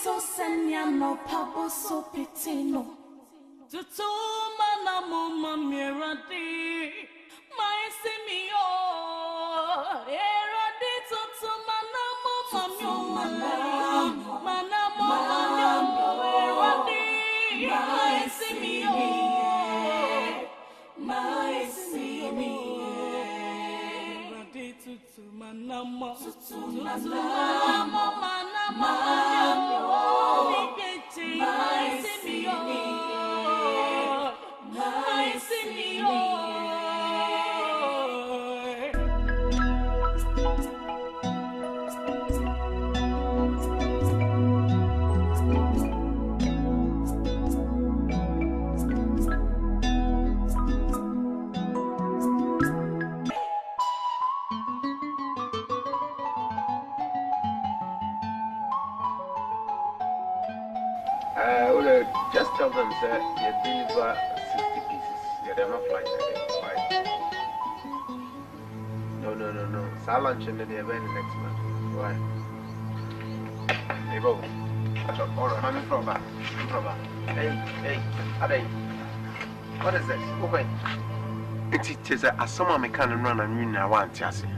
so senya no pabo so pitino. Tutuma na mama miradi. My simio. Eradi tutuma na mama miradi. Mana mama eradi. My simio. My simio. Eradi tutuma na mama. Tutuma na mama. Just tell them that you deliver 60 pieces. Yeah, they're not flying there. No. So lunch and then they're very next month. Why? Hey, Bob. All right, I'm from back. Hey, Ade. What is this? Okay. It is a summer mechanic run and you know, I want to see.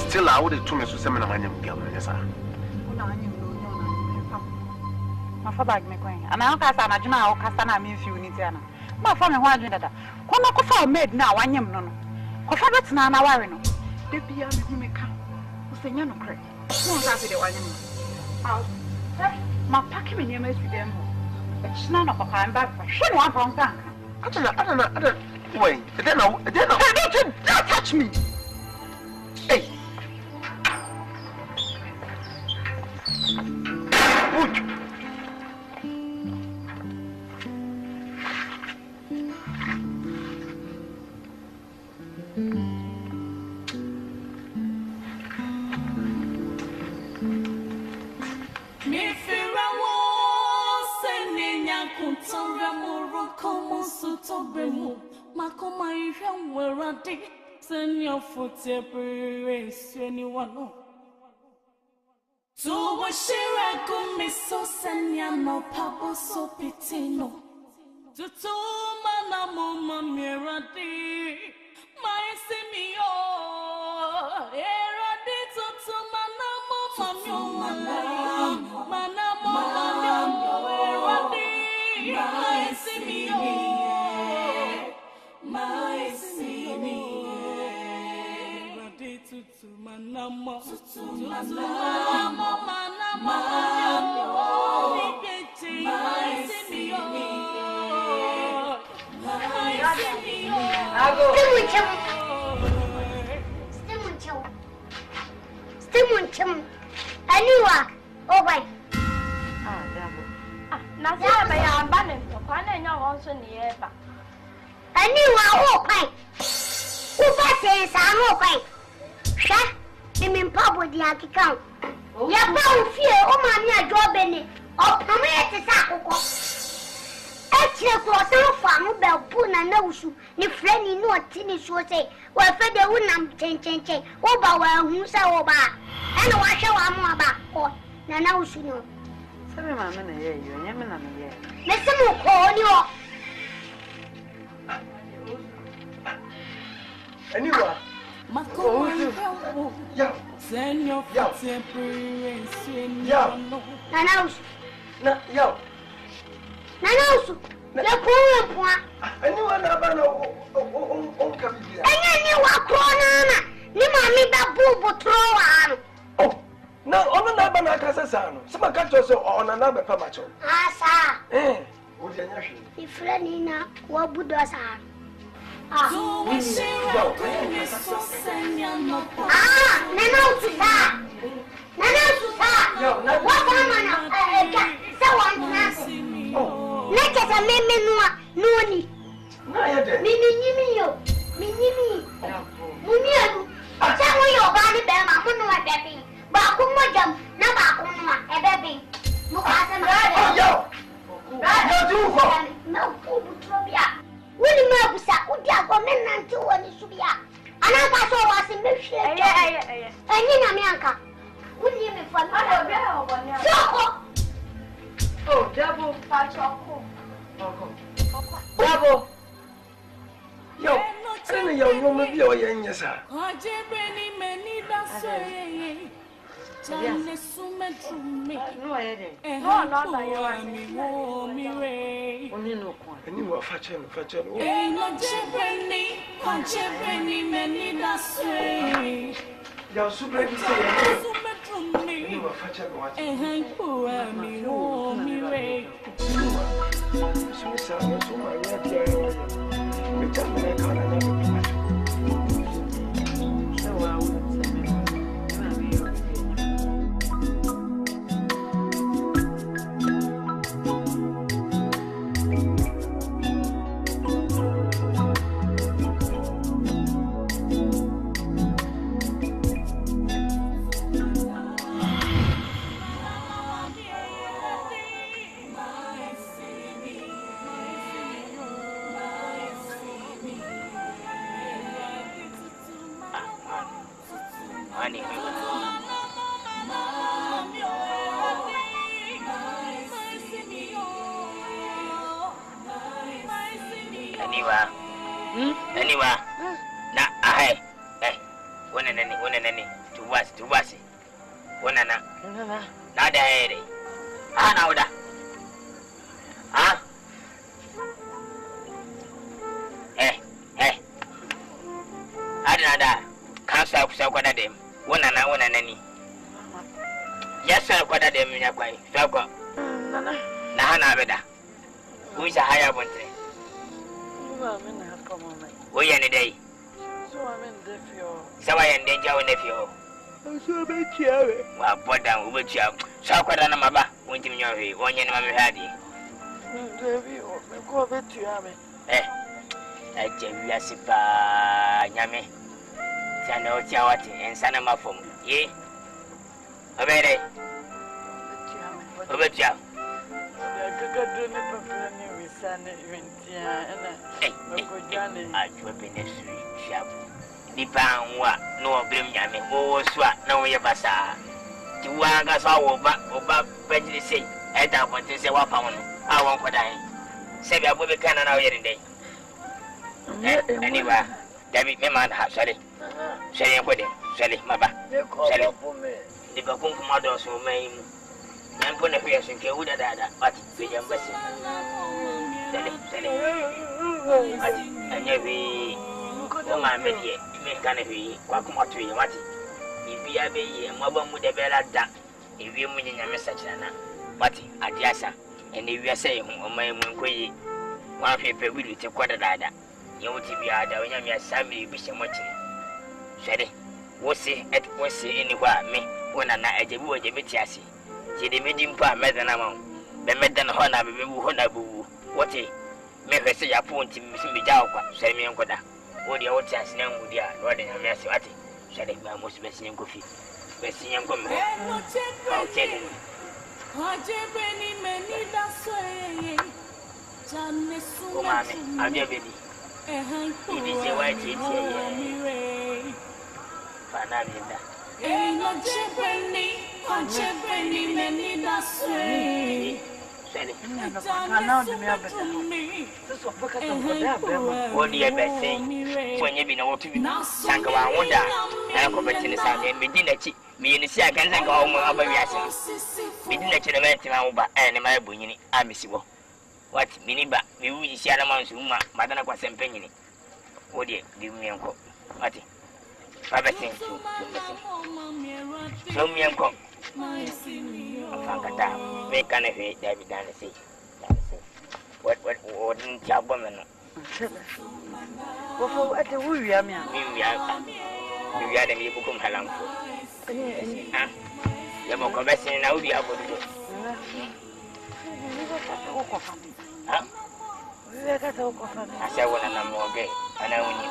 Still, I would have told me to seminar my name, girl. Yes, sir. My father me going. And I can't imagine how Castana means you in Indiana. My family wanted that. Come on, coffee made now. I am no. Coffee that's now. I know. The beer me come. Who's the young crack? No, that's the one. My packing in your mess with them. It's none of a kind back. She won't from bank. I don't know. Wait, then don't touch me. Hey. Send your foot every anyone. So what she reckon me so send ya no pabo so pitino. To mana mama miradi. My simio. Eradi to mana mama. Mana mama eradi. My simio. My simio. Manama, Anyway, oh boy. Nasa ba ya mbane kwa nya wonso ni eba. Anyway, oh boy. Uba se sa no boy. Sha, imi mpabo di akika. Ya ba ofie o ma mi ajo bene. O pamo ye te sa akoko. E kire ko so fa mu be bu na wusu. Ni freni no tini so say. Wa fe de wu nam chenchenchen. Wo ba wa hu sa wo ba. E no wa hwe wa mu aba ko. Na wusu no. Sabe mama na ye yo, nyame na me ye. Me se mu ko ni o. Anyway. Yeah. Send your temporary. Yeah. Nanaus. Yo. Nanaus. Le point. Anyone about on Cabia? Any wa corona. Ni mami ba bubu throw. Oh. No, on another Nacasano. Some catches on another Pamacho. Asa. Would you know? If Renina, what would us have? Nanaus. What am I? Someone dancing. Let us a meme noni. Mimi. Mumian. Tell me your body, Bama, who know a baby. Bakumajam, Nabakuma, a baby. Mukasam, no, Trobia. Willie Mabusa, Udia, Gomen, and two on the Subia. And I was in the share. And Nina Mianca. Wouldn't you Oh, double. Double. Yo, send your woman be your young yes, sir. And you were fetching. You're super you were fetching what? Anyway, na ahe, one and any, to was, one and na da ere. Now da. Adada, can't stop so quite a dem, one and any. Yes, sir, quite a dem in your way, Falco. Nahana Veda. Who is a higher one? We any day. So I'm in the field. So I am danger on the field. So be cheery. Well, put down with you. So quite an amaba, went in your way, one year mammy had you. Go bet you, Ammy. I tell you, I see pa Yammy. Sano Chawati and Sanama from ye. Obey. Obey. I drop in a sweet shop. The pound what no blame yammy, oh, swat, no yabasa. To one gas all over, prejudice say, I don't want to say what pound. I won't put I. Say, I will be cannon out every day. Anyway, David, my man, sorry. Say, I'm with him, Sally, my back. Sally, the Bakum models who may. I'm going to hear some good at that, but the young person. Sally. And every woman made ye, make kind of be quack to you, what? If you have a mobile with a bella duck, if you mean a message, but Agya, and if you are saying, oh, my moon, one paper will take quarter dada. You would be either when you're Sammy, be so much. Sally, what's it at what's it anywhere, me, when I'm not at the wood, Mitiasi. She the medium part made an amount. The Medan Hona, Honabu, what a make her say a point to Miss Mijauka, say me uncle. What the old chance now would you rather than Messi? Said it, my most best young coffee. Best young come home. I'll tell you. Oh, mammy, I'll be a baby. It is a white here. Fanabinda. Ain't no Japanese. What do you best say? When you be no to be Sanka, I wonder. I go back to the Sunday and begin at me in the second and go home over Yasin. Begin at the man over and my bunny, I miss you. What miniba, we will see a man's woman, Madame was and penny. Would you give me a coat? What? Father, thank you. Show me a coat. Fankata, make an effect, David Dancy. What wouldn't your woman? What the woo, Yammy? You got me book Halam. You won't come back now, we are going to do. I said, when I'm more gay, and I win you.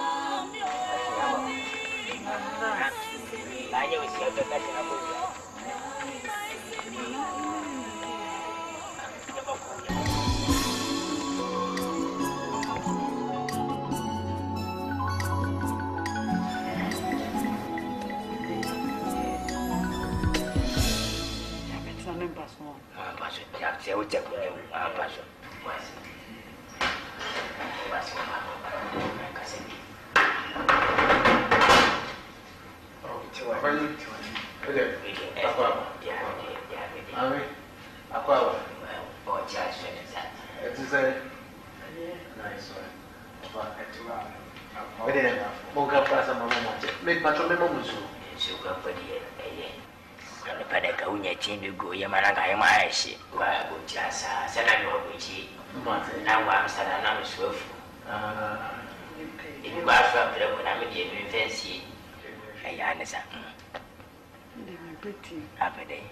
I know it's your best. say what you pass. Pada kau nyaci dulu, yang mana kau masih, kau biasa, sana dua kunci, nama sana nama sufu, ini bahasa berapa nama dia investasi, ayah anda sah, apa deh?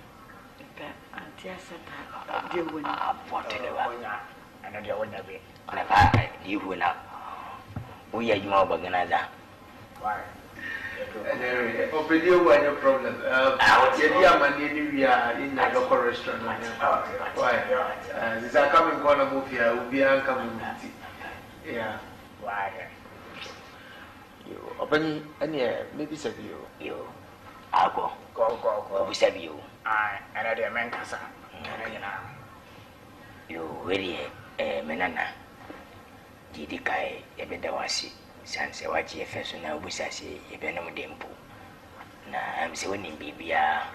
Anti Asante dia win. Apa tu lewa? Anda dia win apa? Kenapa dia win apa? Uya cuma bagaimana? Open your one your problem. Jadi amani ni we are in a local restaurant. Why? This are coming corner move here. We are coming. Yeah. Why? You open any maybe save you. You. Aku. Kau save you. Ana dia main kasa. You really menana. Jadi kai ebeda wasi. Sanse wachi efeso na ubusasi ebena mudempu. Na amse woni bibia.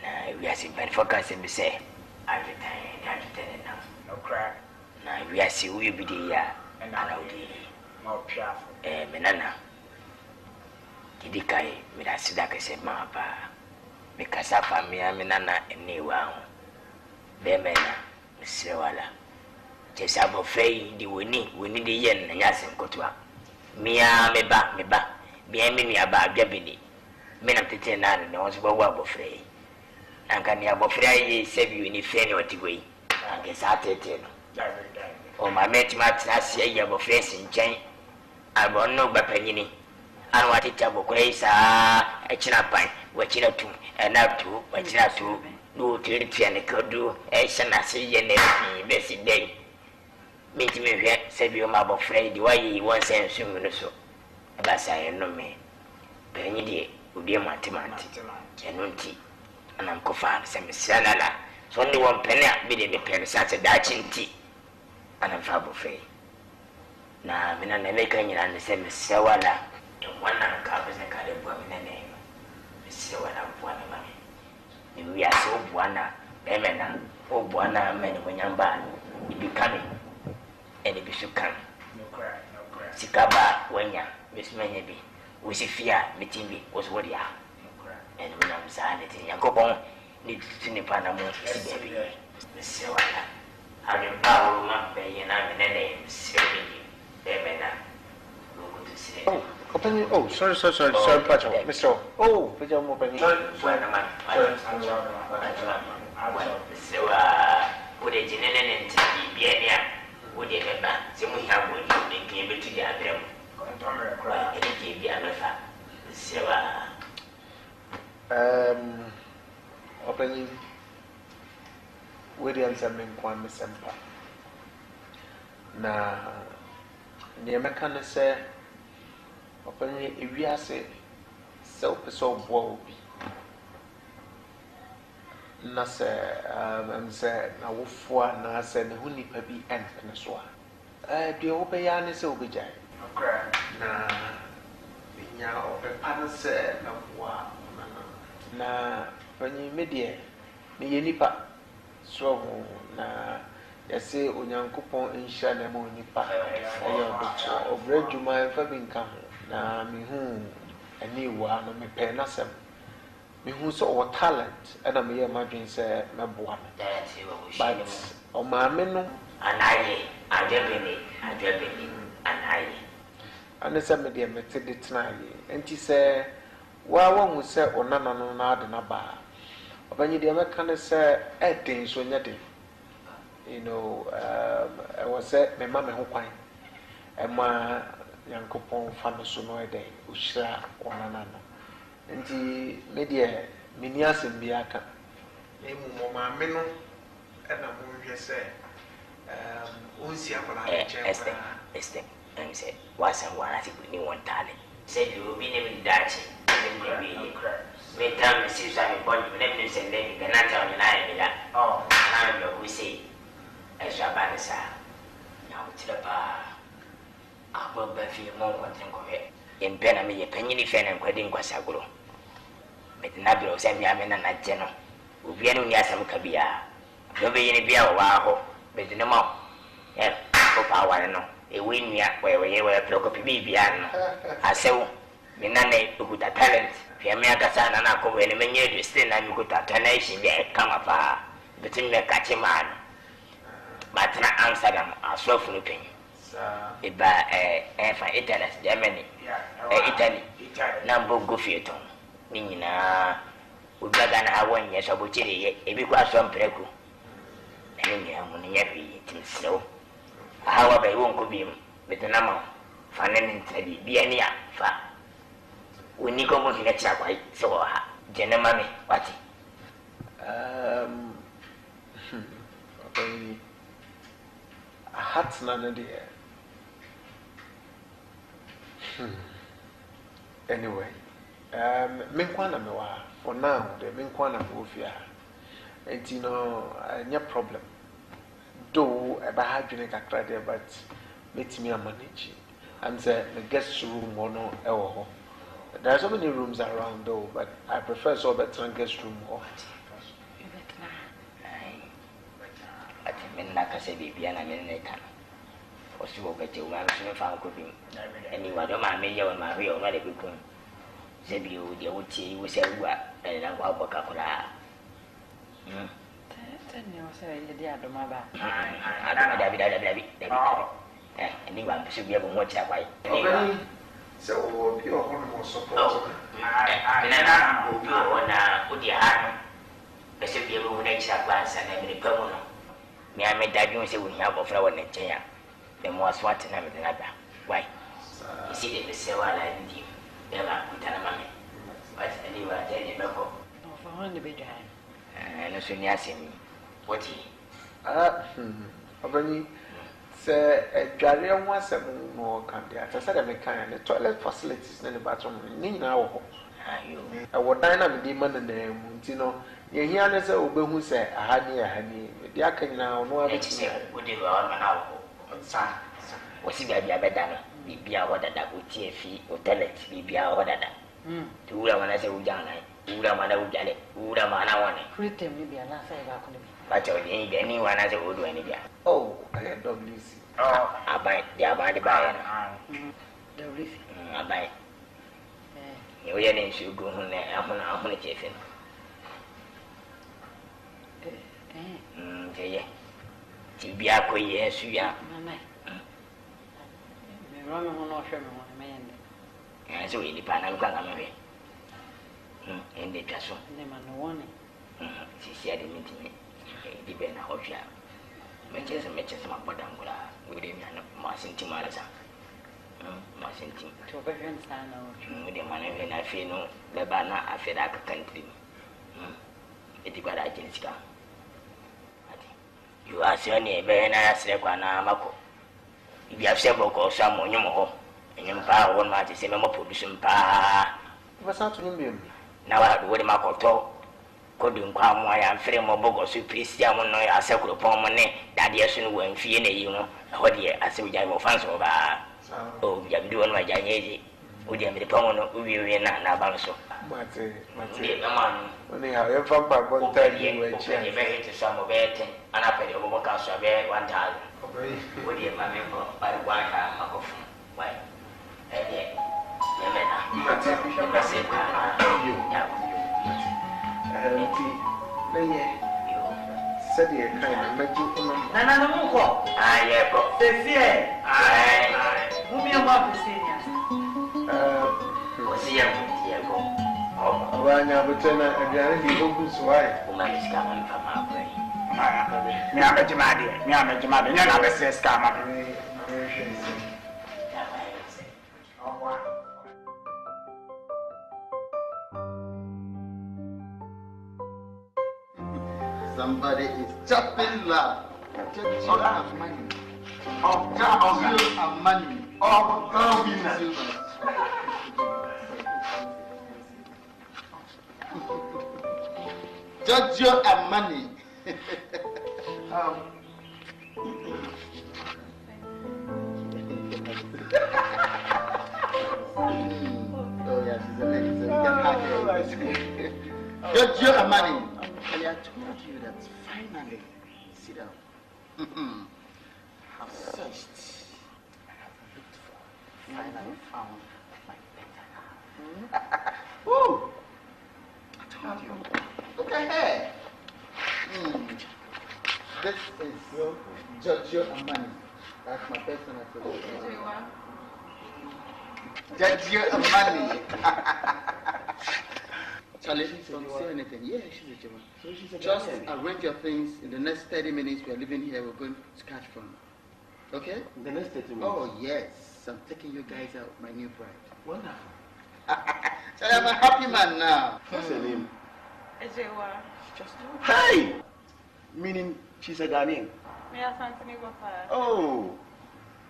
Na we are simple focus be say every time na. No crack. Na we are see we be there and na odi. More piafo. Menana. Jadi kai me da sida ka se ma pa. Me kasa famia menana eni wa ho. Be mena se wala. Chesa bo fei di woni di yen na nyasen kotwa. Mia meba bia me nua ba adwabeni me na tete na no so bo abofrei anka ni abofrei sebi ni fe ni otigoi anke sa tete no o ma meti matina sia ya abofrei sinchen abo no ba panyini an wati tabo kwei sa echina pan wachina tu na tu wachina tu no tiri tiane kodu e shana se ye ne bi besi dei Meti me hwe sebi o mabo fredi wayi won sense mu no so abasa ye no me benyi de odi matemati enunti anam ko fa se me sanala so ni won pene a bi de me pene sa se da chinti anam fa bo fredi na me na me kan nyina ne se me sewala wannan ka be se ka de bo me ne me sewala bo na ma ni wi aso bo na be me na o bo na me ne wonyamba ibi kame and it be so calm. No crack. Sikaba, wenya, Miss Menyabi, we see fear, meeting me was what you are. And when I'm silent, you go on, need to see Panama, baby. Miss Sewala, I am power, my bay, and I'm in a name, serving you. Emena, go to see. Oh, open. Oh, sorry, Pacho, Mr. Oh, Pacho, open. So, would a general be would you ever see me have what you came to the other? And it gave you another. So, opening Williams and Minquan Sempa. Na near Meccan say, opening if we are say, self so woe. Na se say na wofo na se ne huni pa bi enfe ne so a de wo be ya ne se obejai na binya obepa ne se na wa na panyi medie me yenipa so na yase onyankopon nhia na mo nipa ayo do obredwuma fa bi nka na me hu ani wa no me pe na sem me who saw talent and I'm here imagine say my boy. But o maame no anaye adwabeni anaye and say me dey mete de tnaye enti say wa won say onana no na ade na ba obanyi dey me kan say e den so nya de you know I was say me ma me ho kwan e ma yankopon fa no so no e dey o hira onana no nti media minia sembiaka emu mo ma me no e na mo hwe se onsi akola este and say was and one I think we need one talent said you will be named dachi me time see so I born you let me say let me Ghanaian on line me that oh now we say fi mo kontin ko he en pena me ye panyini fe na nkwadi nkwasagoro met na biro se mi amena na je no obi anu ni asam ka bia no be yini bia wa ho be de mo ko pa wa no e we nua we proko pi bia no asew me na ne okuta talent fi me akasa na na ko we ne menye do stay na mi kuta tanaishi bia kama pa betin me kache man batna Amsterdam asofu no pen iba fa Italy Germany Italy nambo go fieton ni nyina odaga na awon ye so bochire ye ebi kwa so mpreku na ni amu ni ya bi timsro ahawa ba won ko bi betanama fa ne ntabi bia ni afa woni ko mo hina kira kwai so ha jenema me wati a hat na no de anyway me kwana me wa for now the me kwana me ofia enti no anya problem do e ba ha dwene kakra there but metimi manage and say the guest room no e wo ho there are so many rooms around though but I prefer so better guest room ho ati menna ka se bibia na menna ka osi wo gete wa so me fa ko bi eni wa do ma me ye wa ma ri o na le bi kun se bi o de wo ti wo se wa na kwa boka kula tani o se ile dia do ma ba Dabi eni wa so bi e bo mo ti akwa okay so o bi o hono mo support na o bi o na o di ha no se bi e bo na chi akwa sa na me pa mo no me ame dadun se wo nya bo fra won nchen ya me mo aswat na me na ba why isi de se wala ndi be ba kutana mame but anyway I tell you beko no for one the be dry no so ni asemi woti obani se dware ho asem no kan dia se de me kan the toilet facilities na the bathroom ni nyina wo ho ayo e wo dan na me di man na mu nti no ye hia ne se obehu se ahani di aka nyina ono abeti se wodi wa ma na wo sa wasi bia beda no bibia ho dada oti afi o toilet bibia ho dada tu ura mana se ujana ura mana ujale ura mana wane free time ni bia na sai ba ko ni ba cho ni be ni wana se odu ni bia oh I WC abai dia ba de ba na WC abai yo ye ni su go hu ne ahuna chefin je ti bia ko ye su ya mama me ro me ho no hwe me ho me yende so ni pa na ko ga me ende twaso ne ma no woni si sia de mitimi di be na hofia meche ma bodangula ngure mi na ma sinti mara sa ma sinti to be fen sana o de ma ne na fe no le ba na afeda ka country eti kwara jinska ati you asioni be na asre kwa na mako ibi afse boko so amonyum ho enyum pa won ma ti se me mo production pa basa to nyim na wa do de makoto kodu nkwa mo ya mfere mo bogo so prisia mo no ya asekuro pon mo ne dade eso no wa mfie na yi no ho de ase ujai mo fanso ba o ya bi won ma ja nyeji o de mi pon no uwi na ba so mate de man oni ha ye fa pa bon ta ji we chi ni be hit so mo be ten ana pe de mo ka so be 1000 o de ma me ko ba wa ka makofu wai de me na mate se ka yo ya enti leye said ye kind of magic no na no ko aye ko sesie aye mu mi ma bisinia osia mutia ko abanya butena abiare di bogu swai umaliska mamfa mabwe Me amejimadi nya na be se scam Somebody is chopping love. Just money. Money. Jojo and money. Giorgio Amani. And I told you that finally, sit down. Have searched. I have looked for. Finally found my better half. Woo! I told you. Look ahead. This is Giorgio Amani. That's my personal favorite. Giorgio Amani. Charlie, don't say anything. Yeah, she's a German. So she's a Just arrange your things. In the next 30 minutes, we are leaving here. We're going to catch from. Okay? In the next 30 minutes? Oh, yes. I'm taking you guys out, my new bride. Wonderful. Charlie, I'm a happy man now. What's her name? Just Hey! Meaning she's a Ghanaian. Oh.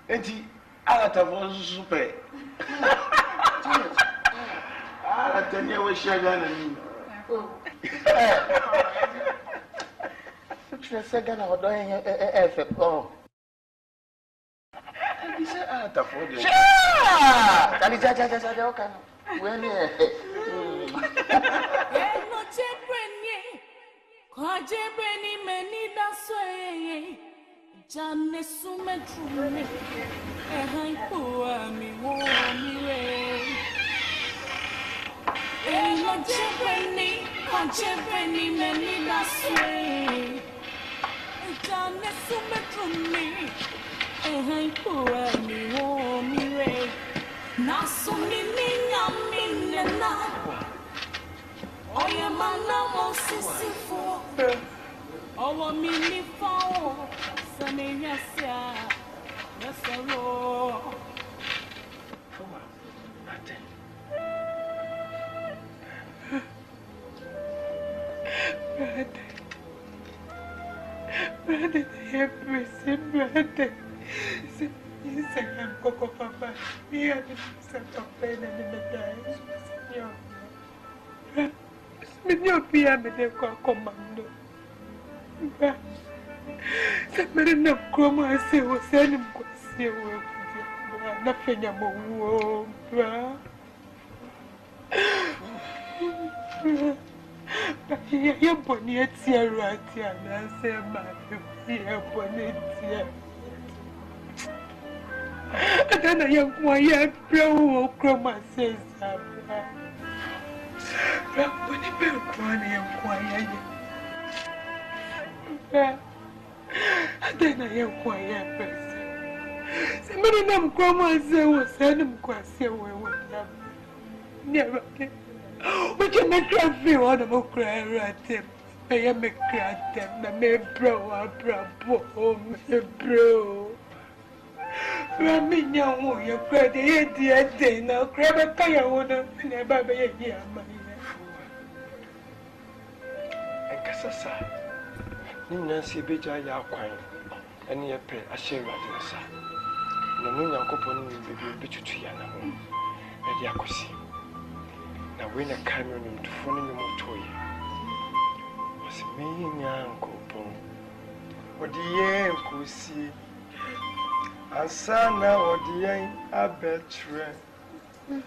And she, Alata was super. I tell you what she's going to second or doing effort. Oh. You say Alata for you. Kwajebeni menida sweye Jane sumetrume Ehai kuwa miwe Kwajebeni menida sweye Jane sumetrume Ehai kuwa miwe Nasumi minena Oye mana mosisi fo Owo mini fo Sane yasia Nesero Brother, have mercy, brother. You say I'm Coco Papa. Me and some pain and in the day. Minyo pia medeko komando. Ba. Samere na koma ase wosani mkwasi wewe. Na fenya mo ba. Ya boni etia rati ana se ma ya boni etia. Adana ya kwa ya pro koma se sa. When you build one and quiet, and then I am quiet person. Somebody named Grandma was sending Quasia with them. Never. We can make her feel on a cry at him. I am a crack them, the may bro, bro. Ramin, young, you cried the idiot day now. Grab a kaya water and a baby here, my. Sasa, Nancy Beja Yaquine, and your pay a share at the sa. No, no, Uncle will be to Yana home at Yakosi. Now, when a Cameron to phone you more toy was me, Uncle Pong. What the air could see, and Sana or the air a better.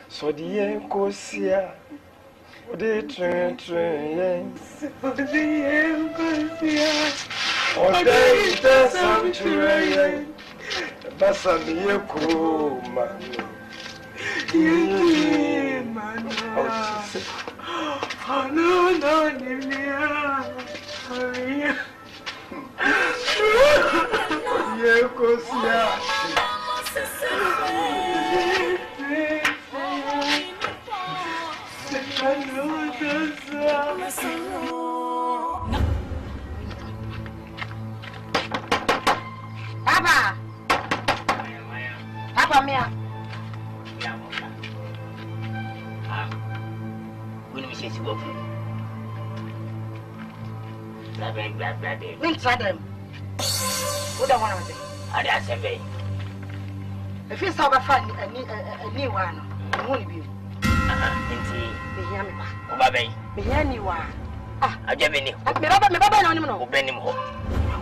So the air could see. The train, the air goes here. Or there is some train. Basamia cool, man. Man. Oh, no, yeah, goes here. Papa, Mia. When we say to go for blah. Wait, Adam. What do I want to say? I say, if you saw a new one, I won't be. Hear me, Baby. Hear me, why? I just been Obenim ho.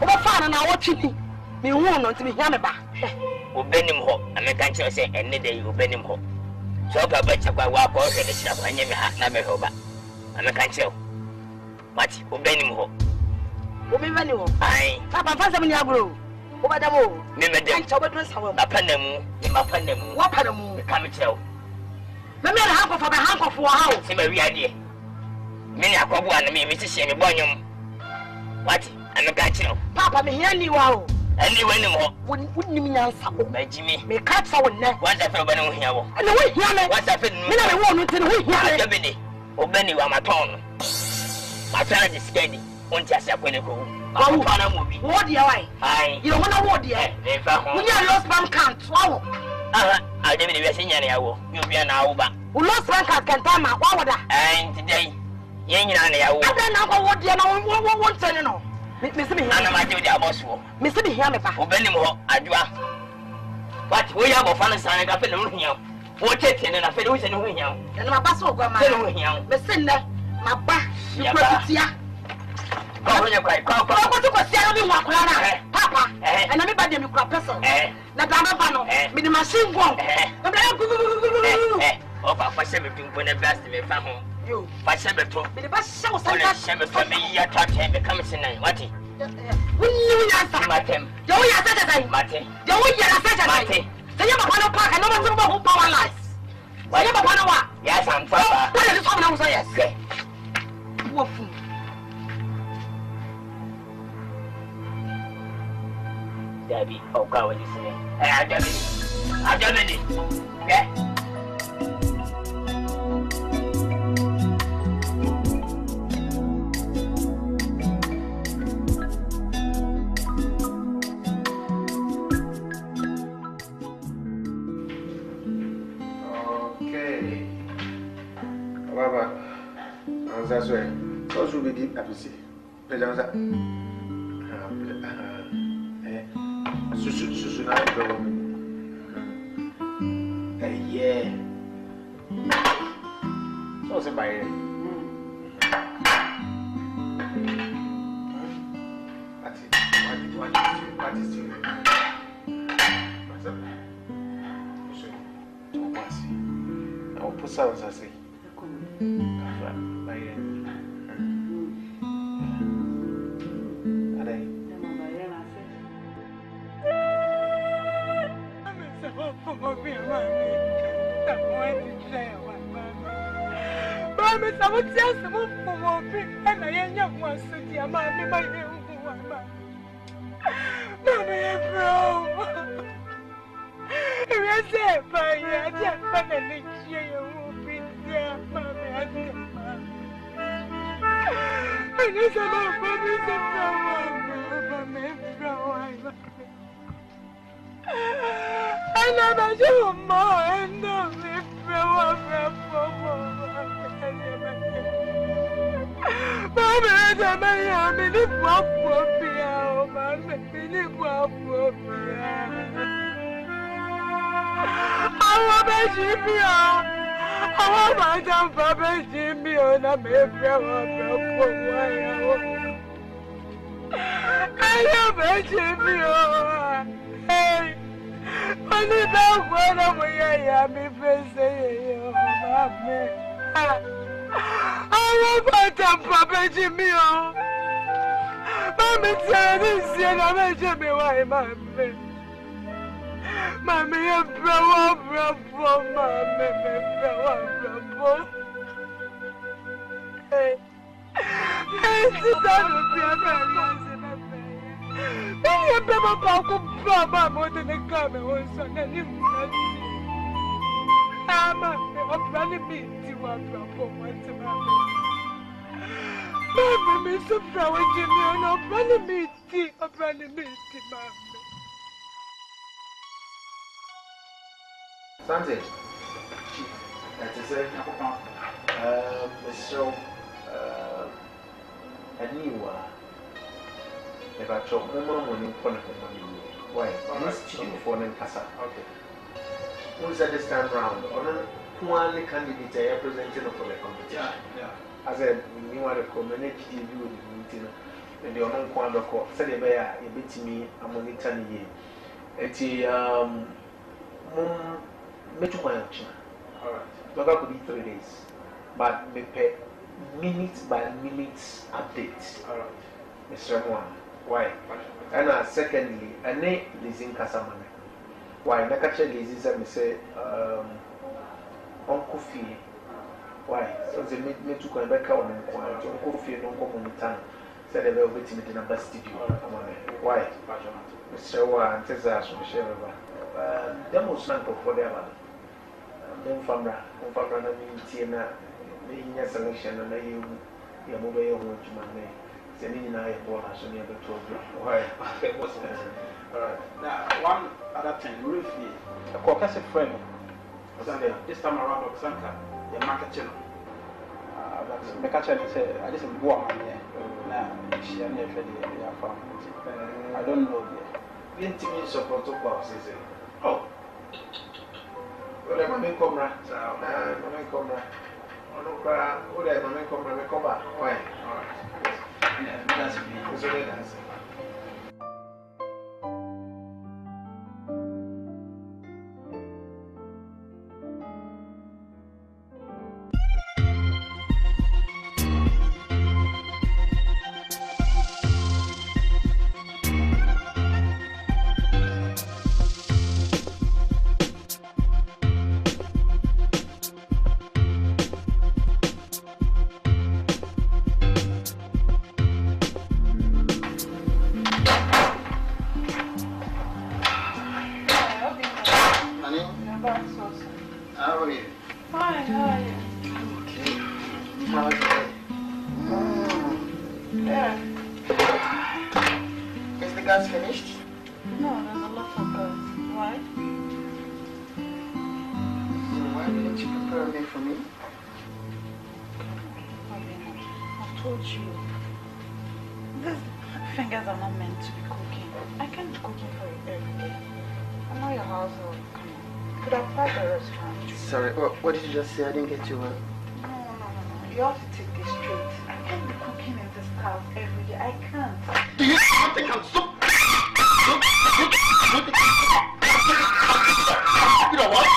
Oba na watching me won until me hear me back. Obenim ho. I make can't say any day Obenim ho. So I bet you walk out and it's not when you have never over. I'm a cancel. What? Obey him. Obey him. Aye. Papa, pass them in your brew. Over the moon. Remember them. My pandem. In my pandem. What pandem? Come tell. Let me have a hamper for a house. See my real idea. Many are going to me, Mrs. Shanny Bonham. What? I'm a cancel. Papa, me hear you out. Anyway, no more. Wouldn't you mean answer? My Jimmy. Me catch someone there. What's that for Benno here? And the way here, what's happened? I want to wait here. Benny. Oh, Benny, I'm a ton. My friend is steady. Won't you say when you go? I'm a movie. What do you like? Aye. You don't want to what, dear? When you lost man can't swallow. I didn't even see any hour. You'll be an hour back. Who lost man can't tell my water. And today, you ain't an hour. I don't know what dear, no one won't say no. Mr. Me, I'm not doing the boss. Mr. Me, I'm a Benimo, I do. What we have a fun sign up in the room here. What take in a fellow in the room here? And my bass will go my room here. Messina, my back, your property. Papa, and everybody you crop person. The Bano, with the machine gun. Oh, Papa, everything when the best of family. You, by 7 to be the best show. Some for me, you touch him becomes in a what? When you answer, Martin, you are Saturday, Martin. You are Saturday. Say you have a park and no one who power lies. Why you have one? Yes, I'm Papa. What is someone who says? What? Debbie, oh, God, what is it? I've done it. Yeah. Okay. Baba, that's right. So should we deep appreciate? Susu na go. Yeah. So say bye. What is it? What's up? Don't pass. I'll put sounds as I say. Bye. Mama, I would just move for more people, and I am young ones to dear mammy, my young woman. Mammy, bro. If I say, by your dear family, you will be there, mammy, and it's about babies and mammy, and I'm a more and no, if Papa Jimmy, Mamma said, I'm Jimmy, why, Mammy? Mammy, I'm bravo, Mammy, bravo. Hey, it's done with your family. Maybe a bravo, Papa, more than a camera was on a new I'm a running me to a bravo, what's about. Mama, me so proud of Jimmy, and I'm running me tea, I'm running me tea, Mama. Asante, that is it. So, a new one. If I talk more money in front of the money, why? This chicken for them, Casa. Okay. Who's at this time round? One candidate I representing for the competition. Yeah. As I knew what the community view meeting, and the unknown quando call, said a bear, a bit to me among the tiny. Metuanchi. Alright. Dog could be 3 days, but me pay minute by minute update. All right. Mr. Moa, why? And secondly, I need Lizzie Casamane. Why? I catch Lizzie and say, Uncle Fee. Why? So they me to go back on Uncle Fee, no common time. Said they were waiting in the number studio. Why? Mr. Moa and Tessa, so share about. Demos sample for them. Then Famra, Tina, the selection, and you move away home to my name. Sending I born as near the told you. Why? Now, one other thing, briefly, a Caucasian friend. This time around, Sanka, the market channel. The catcher said, I just walk on here. Now, she and your family. I don't know. The intimate support of boss is it? Oh. Well, I'm going to come right. I'm going to come right. I'm going to come right. Why? All right. Yeah, that's me. How are you? Fine, how are you? Okay. How's it? Yeah. Is the gas finished? No, there's a lot of gas. Why? So why didn't you prepare a meal for me? I've told you, these fingers are not meant to be cooking. I can't be cooking for you every day. I know your household. Come on. Could I apply the restaurant? Sorry, what did you just say? I didn't get you well. No. You have to take this straight. I can't be cooking in this house every day. I can't. Do you think I'm so... You know what?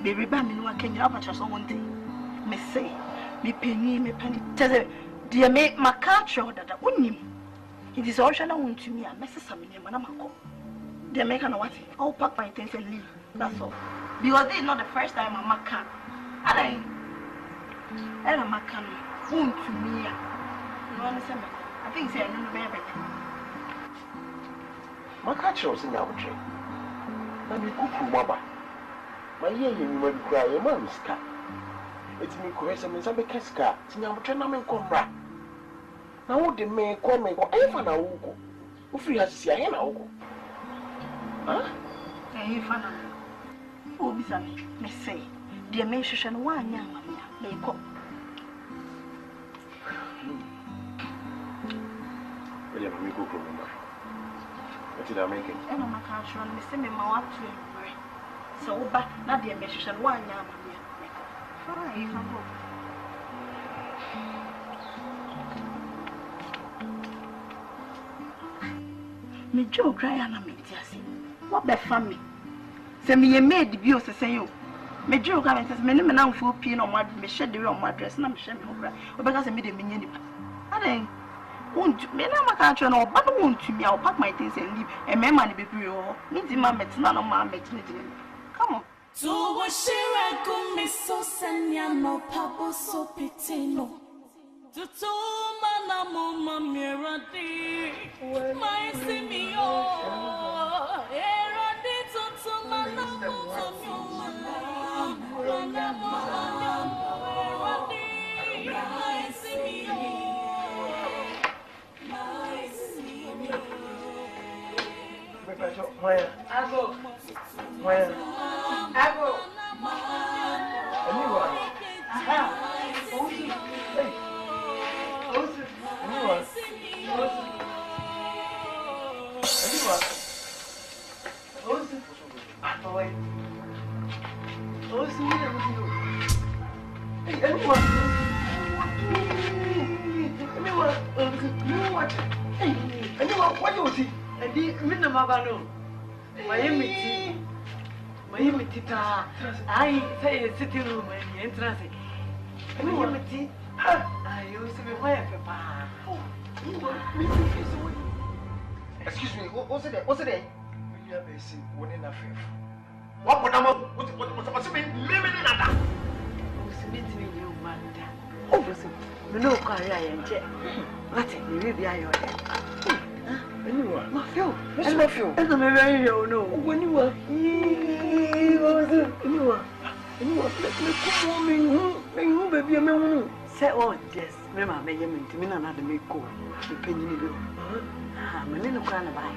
Baby, Bammy, no one can have just one thing. Me say, me penny, tell her, dear mate, my culture that wouldn't him. It is all I want to me, and Mrs. Sammy, Manamaco. They make an what? I'll pack my things and leave. That's all. Because this is not the first time I'm a can. And I'm a can. Won't to me. You understand? I think say I know everything. My culture was in our train. Let me cook you, Mama. My year you will cry a man's cat. It's me, Coressa, and some casca. Now, turn on and come back. Now, the man call me or ever now. If you have to see a hen, huh? Hey, Fana. Oh, Miss Annie, may say, dear Mayshon, one young man, may call. William, we go from him. What did I make it? And I'm a culture, and Miss Emma, what to so, but not dear Mayshon, one young man. Fine, you can go. Me Joe cry and I'm what the family? Send me a maid view to say you. Me Joe come and says, me name now for pin on my me shed the on my dress, and I'm shaming over. Because I made a minion. I think won't me now my country no, but won't to me. I'll pack my things and leave. And my money be real. Means my met's none of my maternity. Come on. So what she reckon me so senya no pabo so pitino. To mana mama miradi. My simio. Eradi to mana mama mana mama eradi. My simio. My simio. Where? I go. Where? I go. Anyone? Aha. Hey. Anyone? Anyone? What do you see? And the minimum. My imita, I say a sitting room and the entrance. Anyone? I used to be where, Papa. Excuse me, what's it? What's it? We have a sin, one in a fifth. What would I want? What's it mean? Living in that. Who's meeting you, man? Oh, no, career and check. What it will be I. Anyone? My feel. What's my feel? And I'm very no. When you were anyone. Let me come on, baby. Say, oh, yes, Mamma, may you mean to me another make go. The penny bill. I'm a little crown of eye.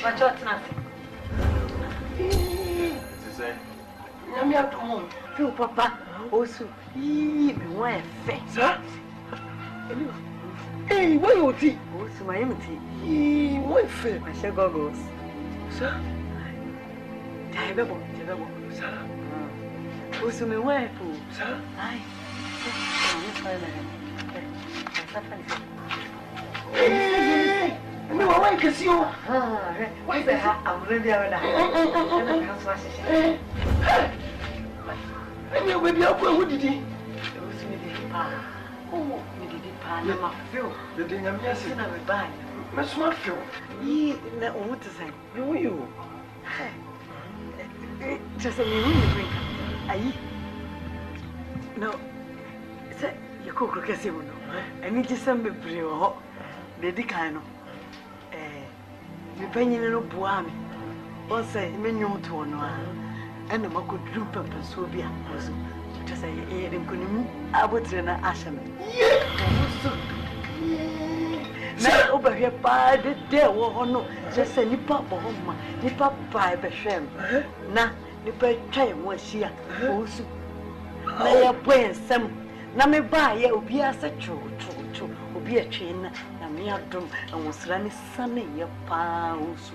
But what's nothing? I'm out home. Feel, Papa. Also, me one face. Hey, what you tea? Also, my empty. One fair. I shall goggles. Sir? Terrible, sir. Also, my wife, sir. Aye. Hey, no, I can see you. Why the heck? I'm ready. I'm ready. Who did he? Oh, me did it. I'm feel the thing I'm missing. I'm buying. Much more feel. Ye, no, what to say? Who are you? Just a minute, drink. Aye. No. You cook a casino. I need to send me pretty hot. The decano. You penny no buami. Or say, menu to one. And the Mako drew pepper so be a person. Just say, Kunimu, I would send an asherman. Now, over here by the day, or no, just a nipper home, nipper by the sham. Now, nipper time was here. Also, may I wear some. Now, me buy a be a true, will be a chain, and me have done, and was running sunny your pounds.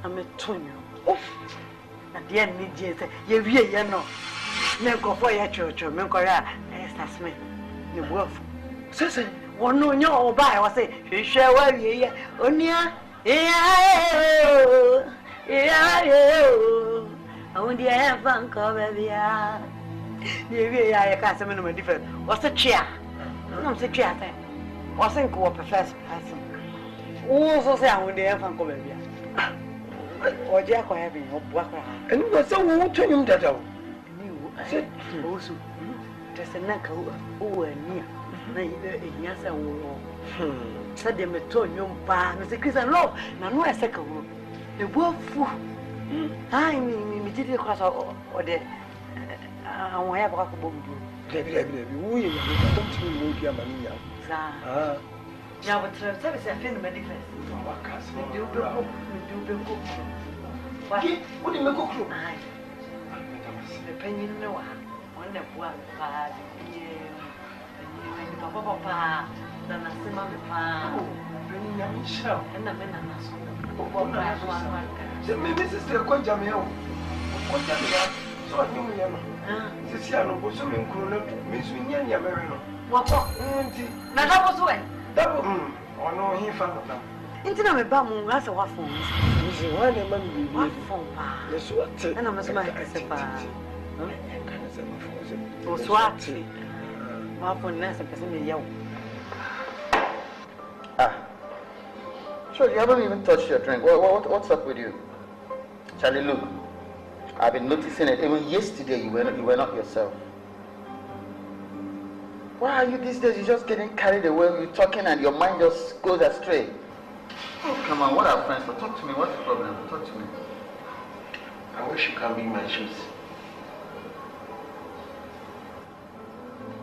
I'm a twin. Oh, at the end, you know. Make for your church, make for your me. The wolf. Sissy, one no, your buy was say, you shall wear ye, Onia, yeah, I won't have fun, baby. Maybe I can't say no different. What's a chair? No, it's a chair. What's a co professor? Also, say I won't have fun, baby. Or Jack or having a worker. And what's so won't turn him that out? Said also, there's a knack over near. Yes, I will. Said them a tone, young pan, Mr. Chris and Law. Now, no, a second one. The wolf, I mean, me did across or the I will have a bomb. We don't move your money. Ah, now, but service and film manifest. Do what do you make a clue? The penny no one, one of one pad, papa, then a simmer pad, bringing a shell, and a menace. So maybe this is still quite jammy. What jammy? So so I knew you. This year, no, so many cool, Miss Winnie, American. What? Now that was when? Double, or no, he found them. Into my bum, that's a waffle. One among what phone? Yes, what? And I'm a smart. Oh, swat. Waffle, that's a person. Sure, you haven't even touched your drink. What's up with you? Charlie, look. I've been noticing it. Even yesterday, you were not yourself. Why are you these days? You're just getting carried away. You're talking and your mind just goes astray. Oh, come on. What are friends for? Talk to me. What's the problem? Talk to me. I wish you can be in my shoes.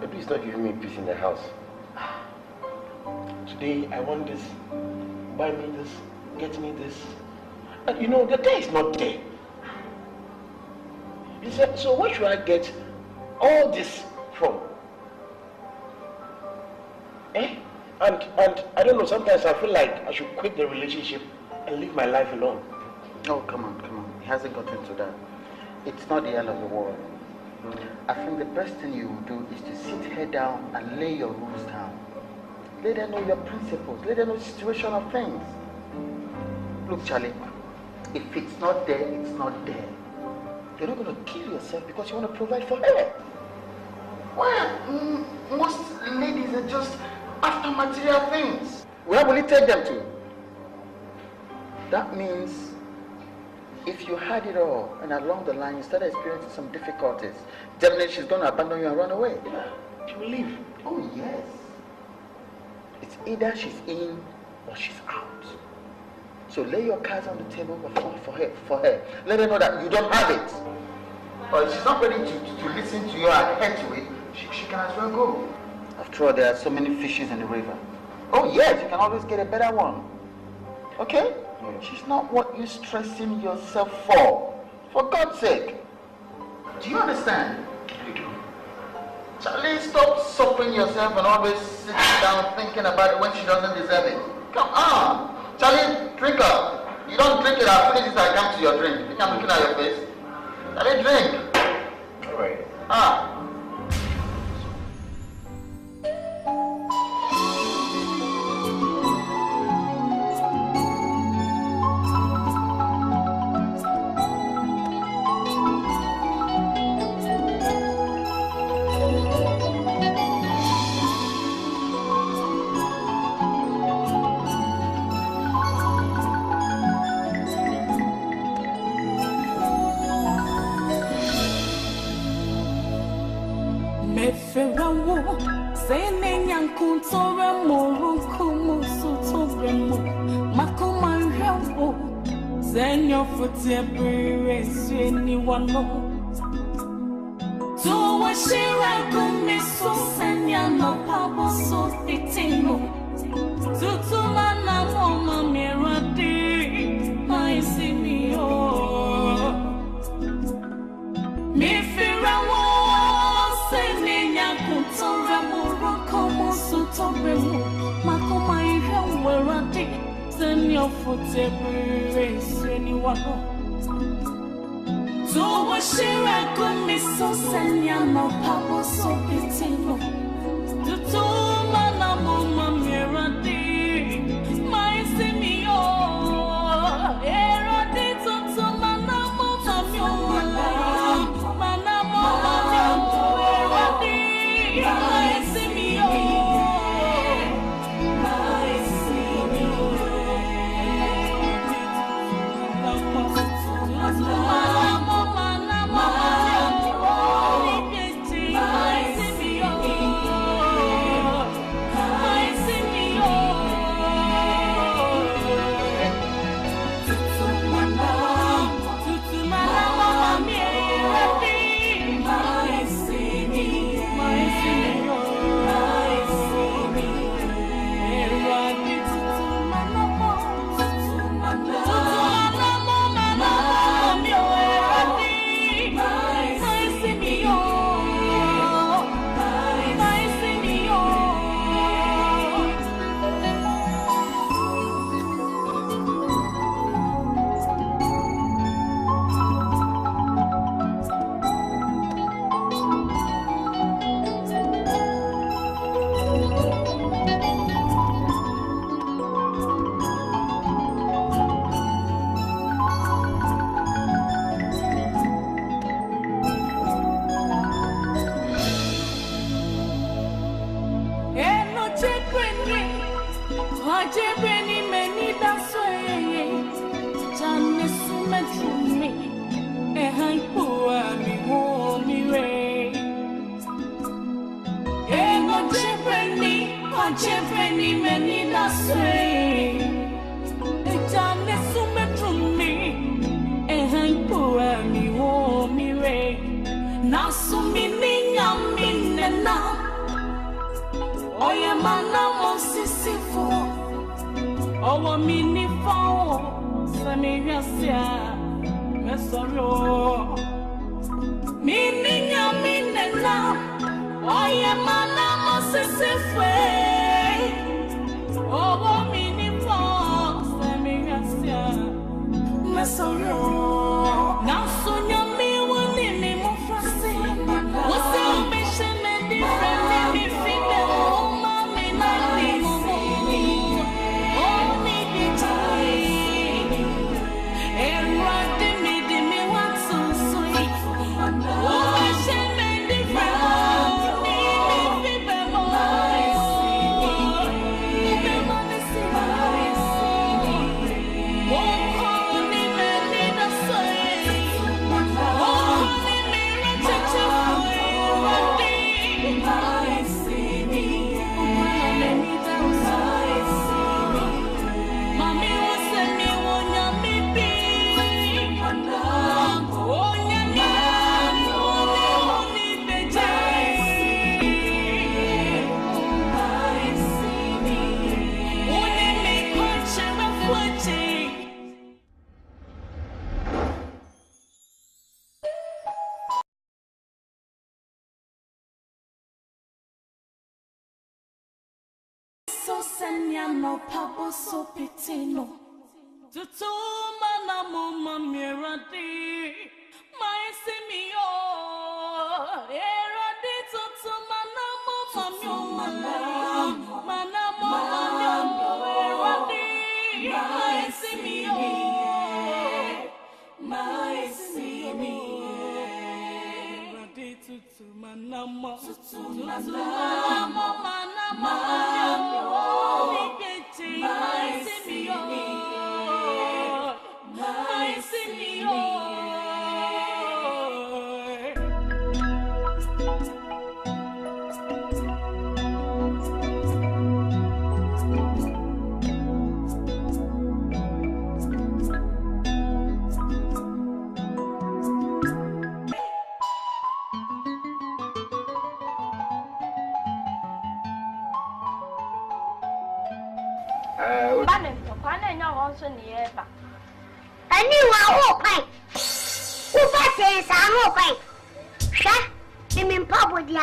Maybe it's not giving me peace in the house. Today, I want this. Buy me this. Get me this. And you know, the day is not there. He said, so where should I get all this from? And I don't know, sometimes I feel like I should quit the relationship and leave my life alone. Oh, come on. It hasn't gotten to that. It's not the end of the world. I think the best thing you will do is to sit her down and lay your rules down. Let her know your principles. Let her know the situation of things. Look, Charlie, if it's not there, it's not there. You're not going to kill yourself because you want to provide for her. Well, most ladies are just after material things. Where will it take them to? That means if you had it all and along the line you started experiencing some difficulties, definitely she's going to abandon you and run away. Yeah, she will leave. Oh, yes. It's either she's in or she's out. So lay your cards on the table for her. Let her know that you don't have it. Or if she's not ready to listen to you and adhere to it, she can as well go. After all, there are so many fishes in the river. Oh yes, you can always get a better one. Okay? Yeah. She's not what you're stressing yourself for. For God's sake. Do you understand? I do. Charlie, stop suffering yourself and always sitting down thinking about it when she doesn't deserve it. Come on. Charlie, drink up. You don't drink it, I'll finish it, I come to your drink. You think I'm looking at your face? Charlie, drink. All right. Anyone know? So what she reckon me so send ya no pabo so fitino. To mana mama miradi my simio. Me fira wo send ya kutora moro como so tobremo. Makoma ihe weradi send your foot every anyone know? So what she reckon me so send ya no pabo so pitino. To mana mama miradi my simio. Eradi to mana mama mio. Mana mama eradi my simio. My simio. My ni meni na sway. Ejane sumetrumi. Ehan pura mi wo mi re. Na sumi ni nyami nena. Oye mana mo sisifo. Owo mi ni fawo. Semi yasia. Mesoro. Mi niña mi nena. Oye mana mo sisifwe. Owo mi ni fawo. Semi yasia. Mesoro. Na sunya mi wuni ni mo frasi. Wose mi sheme different mi fime. Mami na ni mo. So senyano pabo so pitino. Tutuma na mama miradi. My simio. Eradi tutuma na mama mio. Mana mama eradi. My simio. My simio. Eradi tutuma na mama. Tutuma na mama.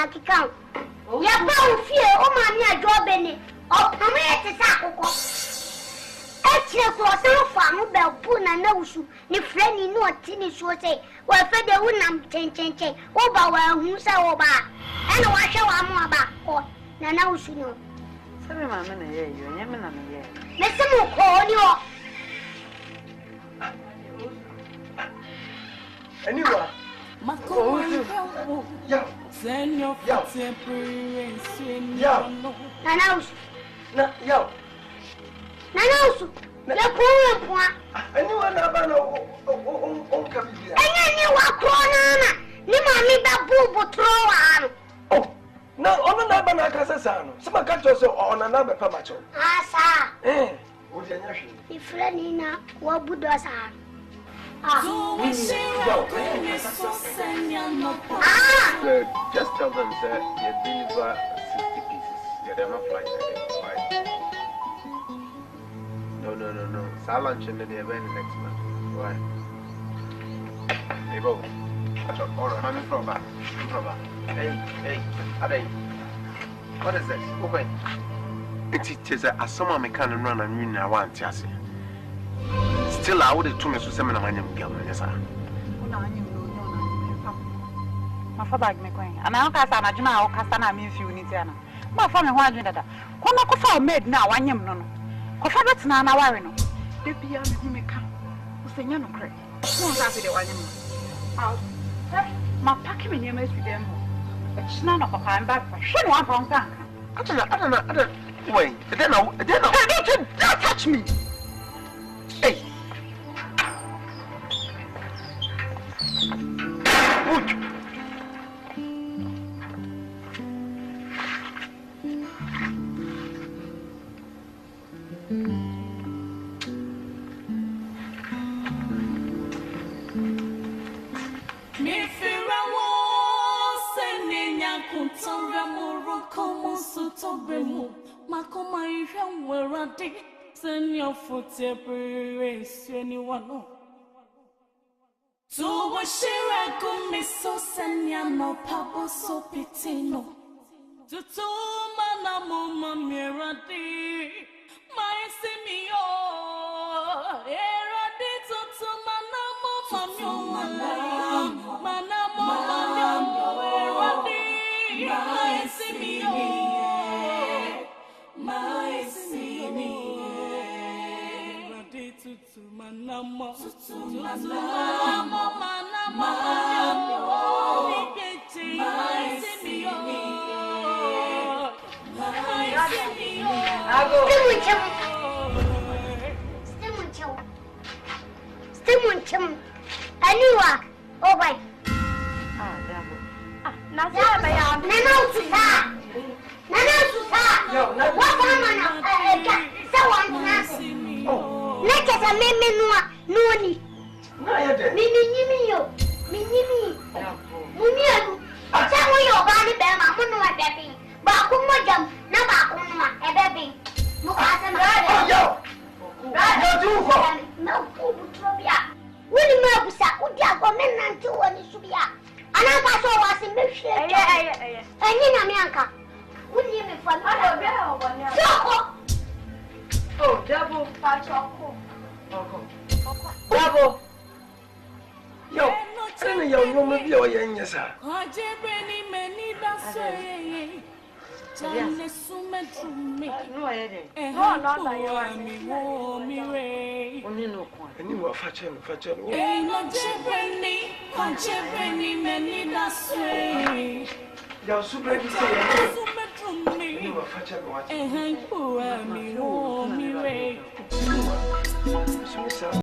Akan. Ya ba ofie o ma mi ajo bene. O pame te sa akoko. E tire ko so fa mu be bu na wusu. Ni frɛ ni no ti ni so sei. Wa fa de wunam chenchenchen. Wo ba wa hu sa wo ba. E na wa hwe wa mu aba ko na wusu no. Sebe ma me na ye yo, nya me na me ye. Me se mu ko ni o. Anyway. Yeah. Send your temporary Nanaus. Yo. Nanaus. Le ko po. Anyone abana on kabia. Enya ni wa ko na. Ni ma mi ba bubu tro wa. Oh. Na ono na abana kasa sa no. Se maka cho so ona na be pa macho. Asa. Wo di anya hwe. Ifre ni na wa budo sa. Just tell them that you deliver 60 pieces. Yeah, they're not flying. No. I'll lunch in the next month. Why? Hey, Bo. All right, I'm in trouble. Hey, Ade. What is this? Okay. It is a summer mechanic run and win. I want to see. Still, I would have told me to send my name girl. Yes, sir. My father, me going. And I'll cast an adjuna or castana means you need to. My family, why do that? Come on, for maid now, I am no. Coffee that's now, I know. The piano, you may come. Say, no, crack. No, that's the one. My packing in your mess with them. It's none of a kind back. She won't from back. I don't know. Wait, then don't touch me. Hey. Good. kuntora moro komo sutobremu makoma ihwe werade senya fote brere seni wano to washira kumiso senya no pabo so pitino to mana mama mirade my simio erade to mana mama mana mama erade my simio erade to mana mama Stimunchum. Aniwa. Oh boy. Nana Susa. What am I? Someone answer. Oh. Let us a memoir. No need. Mini. Munialu. Some of your body bear my moon baby. Bakumajam. Nabakunma. A baby. Mukasa. No, Trobia. William Mabusa, Udia, men and two on the Subia. And I saw was in Michigan. And Nina Mianca. William for oh, double patch double. Yo, I don't know your woman, your young, yes, sir. Many that's saying. No, I didn't. No, not that you are me. Only no point. And you were fetching. Ain't no Jebeni, many that's way. You're super to say, you were fetching what? And poor me,